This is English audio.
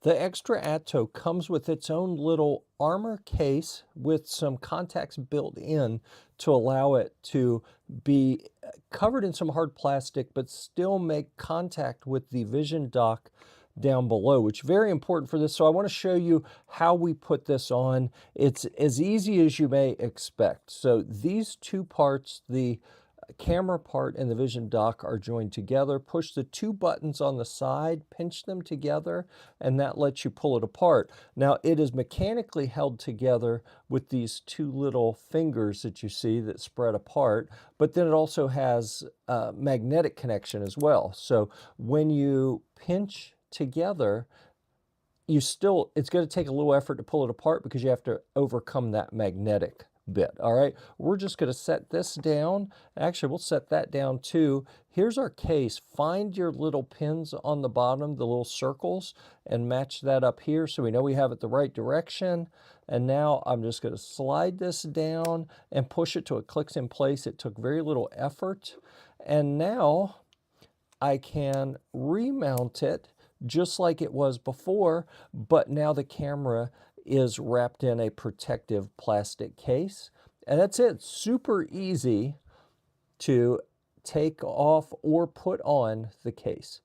The Xtra Atto comes with its own little armor case with some contacts built in to allow it to be covered in some hard plastic, but still make contact with the vision dock down below, which is very important for this. So I want to show you how we put this on. It's as easy as you may expect. So these two parts, the camera part and the vision dock, are joined together. Push the two buttons on the side, pinch them together, and that lets you pull it apart. Now it is mechanically held together with these two little fingers that you see that spread apart, but then it also has a magnetic connection as well. So when you pinch together, it's going to take a little effort to pull it apart because you have to overcome that magnetic bit. All right, we're just going to set this down. Actually, we'll set that down too. Here's our case. Find your little pins on the bottom, the little circles, and match that up here so we know we have it the right direction. And now I'm just going to slide this down and push it till it clicks in place. It took very little effort. And now I can remount it just like it was before, but now the camera is wrapped in a protective plastic case. And that's it. Super easy to take off or put on the case.